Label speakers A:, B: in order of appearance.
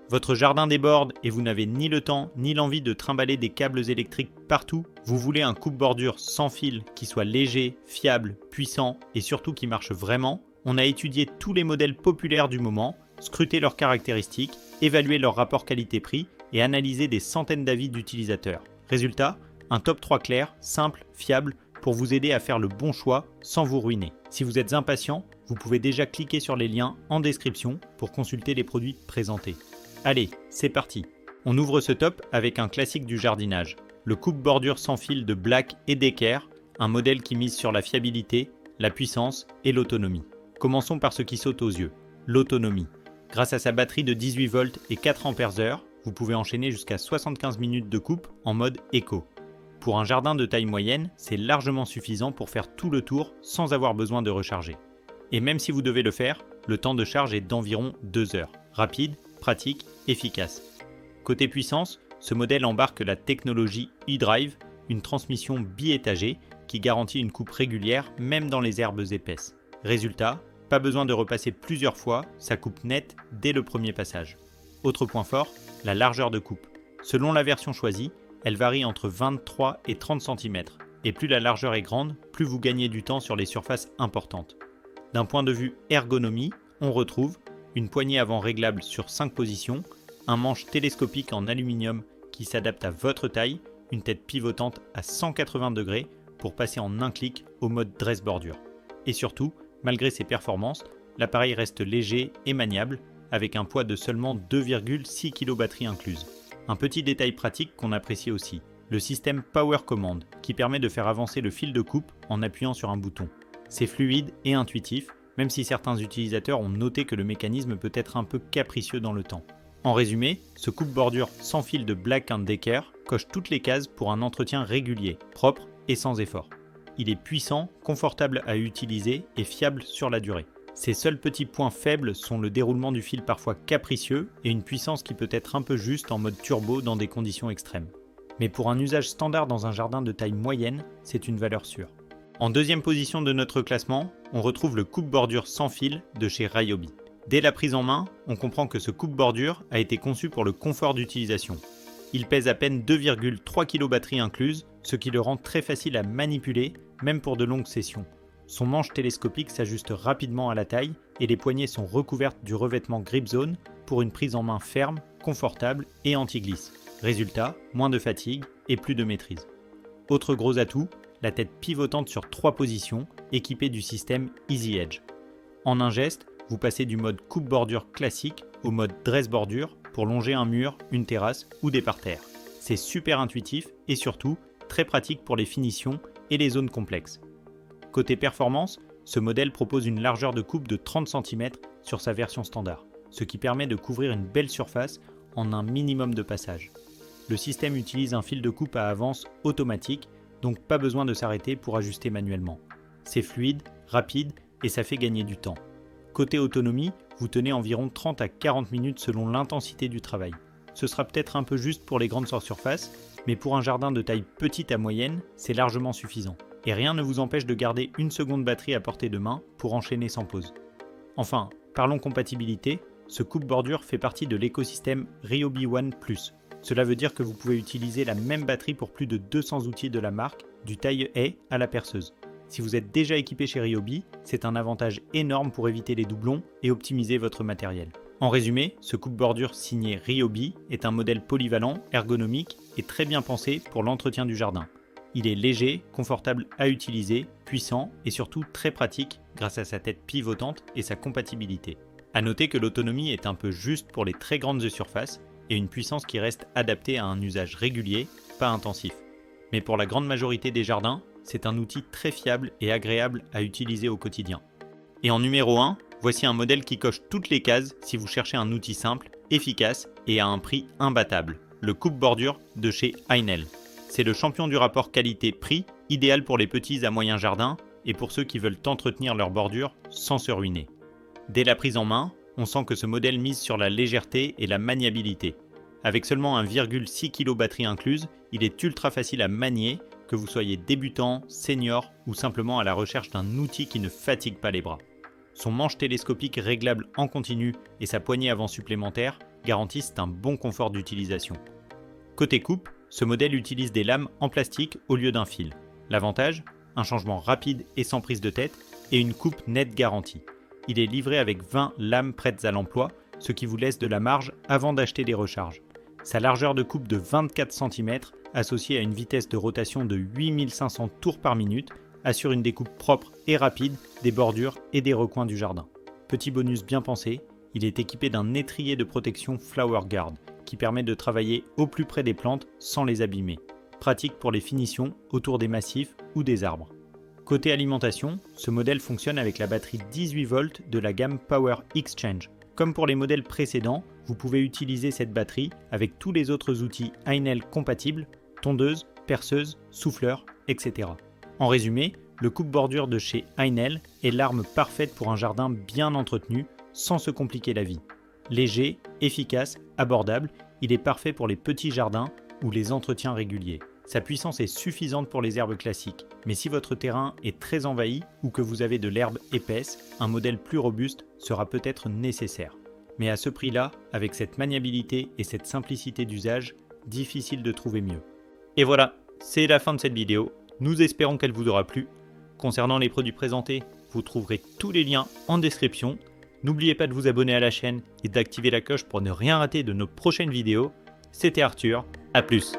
A: Votre jardin déborde et vous n'avez ni le temps ni l'envie de trimballer des câbles électriques partout. Vous voulez un coupe-bordure sans fil qui soit léger, fiable, puissant et surtout qui marche vraiment. On a étudié tous les modèles populaires du moment, scruté leurs caractéristiques, évalué leur rapport qualité-prix et analysé des centaines d'avis d'utilisateurs. Résultat, un top 3 clair, simple, fiable pour vous aider à faire le bon choix sans vous ruiner. Si vous êtes impatient, vous pouvez déjà cliquer sur les liens en description pour consulter les produits présentés. Allez, c'est parti. On ouvre ce top avec un classique du jardinage, le coupe-bordure sans fil de Black & Decker, un modèle qui mise sur la fiabilité, la puissance et l'autonomie. Commençons par ce qui saute aux yeux, l'autonomie. Grâce à sa batterie de 18 volts et 4 ampères-heure, vous pouvez enchaîner jusqu'à 75 minutes de coupe en mode éco. Pour un jardin de taille moyenne, c'est largement suffisant pour faire tout le tour sans avoir besoin de recharger. Et même si vous devez le faire, le temps de charge est d'environ 2 heures. Rapide, pratique, efficace. Côté puissance, ce modèle embarque la technologie eDrive, une transmission biétagée qui garantit une coupe régulière même dans les herbes épaisses. Résultat, pas besoin de repasser plusieurs fois, ça coupe net dès le premier passage. Autre point fort, la largeur de coupe. Selon la version choisie, elle varie entre 23 et 30 cm. Et plus la largeur est grande, plus vous gagnez du temps sur les surfaces importantes. D'un point de vue ergonomie, on retrouve une poignée avant réglable sur 5 positions, un manche télescopique en aluminium qui s'adapte à votre taille, une tête pivotante à 180 degrés pour passer en un clic au mode dress bordure. Et surtout, malgré ses performances, l'appareil reste léger et maniable avec un poids de seulement 2,6 kg batterie incluse. Un petit détail pratique qu'on apprécie aussi, le système Power Command qui permet de faire avancer le fil de coupe en appuyant sur un bouton. C'est fluide et intuitif, même si certains utilisateurs ont noté que le mécanisme peut être un peu capricieux dans le temps. En résumé, ce coupe-bordure sans fil de Black & Decker coche toutes les cases pour un entretien régulier, propre et sans effort. Il est puissant, confortable à utiliser et fiable sur la durée. Ses seuls petits points faibles sont le déroulement du fil parfois capricieux et une puissance qui peut être un peu juste en mode turbo dans des conditions extrêmes. Mais pour un usage standard dans un jardin de taille moyenne, c'est une valeur sûre. En deuxième position de notre classement, on retrouve le coupe-bordure sans fil de chez Ryobi. Dès la prise en main, on comprend que ce coupe-bordure a été conçu pour le confort d'utilisation. Il pèse à peine 2,3 kg batterie incluse, ce qui le rend très facile à manipuler, même pour de longues sessions. Son manche télescopique s'ajuste rapidement à la taille et les poignées sont recouvertes du revêtement Grip Zone pour une prise en main ferme, confortable et anti-glisse. Résultat, moins de fatigue et plus de maîtrise. Autre gros atout, la tête pivotante sur 3 positions, équipée du système Easy Edge. En un geste, vous passez du mode coupe-bordure classique au mode dress bordure pour longer un mur, une terrasse ou des parterres. C'est super intuitif et surtout très pratique pour les finitions et les zones complexes. Côté performance, ce modèle propose une largeur de coupe de 30 cm sur sa version standard, ce qui permet de couvrir une belle surface en un minimum de passages. Le système utilise un fil de coupe à avance automatique, donc pas besoin de s'arrêter pour ajuster manuellement. C'est fluide, rapide et ça fait gagner du temps. Côté autonomie, vous tenez environ 30 à 40 minutes selon l'intensité du travail. Ce sera peut-être un peu juste pour les grandes surfaces, mais pour un jardin de taille petite à moyenne, c'est largement suffisant. Et rien ne vous empêche de garder une seconde batterie à portée de main pour enchaîner sans pause. Enfin, parlons compatibilité, ce coupe-bordure fait partie de l'écosystème Ryobi One Plus. Cela veut dire que vous pouvez utiliser la même batterie pour plus de 200 outils de la marque, du taille-haie à la perceuse. Si vous êtes déjà équipé chez Ryobi, c'est un avantage énorme pour éviter les doublons et optimiser votre matériel. En résumé, ce coupe-bordure signé Ryobi est un modèle polyvalent, ergonomique et très bien pensé pour l'entretien du jardin. Il est léger, confortable à utiliser, puissant et surtout très pratique grâce à sa tête pivotante et sa compatibilité. A noter que l'autonomie est un peu juste pour les très grandes surfaces et une puissance qui reste adaptée à un usage régulier, pas intensif. Mais pour la grande majorité des jardins, c'est un outil très fiable et agréable à utiliser au quotidien. Et en numéro 1, voici un modèle qui coche toutes les cases si vous cherchez un outil simple, efficace et à un prix imbattable, le coupe-bordure de chez Heinel. C'est le champion du rapport qualité-prix, idéal pour les petits à moyen jardin et pour ceux qui veulent entretenir leur bordure sans se ruiner. Dès la prise en main, on sent que ce modèle mise sur la légèreté et la maniabilité. Avec seulement 1,6 kg batterie incluse, il est ultra facile à manier, que vous soyez débutant, senior ou simplement à la recherche d'un outil qui ne fatigue pas les bras. Son manche télescopique réglable en continu et sa poignée avant supplémentaire garantissent un bon confort d'utilisation. Côté coupe, ce modèle utilise des lames en plastique au lieu d'un fil. L'avantage, un changement rapide et sans prise de tête et une coupe nette garantie. Il est livré avec 20 lames prêtes à l'emploi, ce qui vous laisse de la marge avant d'acheter des recharges. Sa largeur de coupe de 24 cm, associée à une vitesse de rotation de 8500 tours par minute, assure une découpe propre et rapide des bordures et des recoins du jardin. Petit bonus bien pensé, il est équipé d'un étrier de protection Flower Guard qui permet de travailler au plus près des plantes sans les abîmer. Pratique pour les finitions autour des massifs ou des arbres. Côté alimentation, ce modèle fonctionne avec la batterie 18 volts de la gamme Power Exchange. Comme pour les modèles précédents, vous pouvez utiliser cette batterie avec tous les autres outils Ainel compatibles, tondeuse, perceuse, souffleur, etc. En résumé, le coupe-bordure de chez Ainel est l'arme parfaite pour un jardin bien entretenu sans se compliquer la vie. Léger, efficace, abordable, il est parfait pour les petits jardins ou les entretiens réguliers. Sa puissance est suffisante pour les herbes classiques, mais si votre terrain est très envahi ou que vous avez de l'herbe épaisse, un modèle plus robuste sera peut-être nécessaire. Mais à ce prix-là, avec cette maniabilité et cette simplicité d'usage, difficile de trouver mieux. Et voilà, c'est la fin de cette vidéo. Nous espérons qu'elle vous aura plu. Concernant les produits présentés, vous trouverez tous les liens en description. N'oubliez pas de vous abonner à la chaîne et d'activer la cloche pour ne rien rater de nos prochaines vidéos. C'était Arthur, à plus.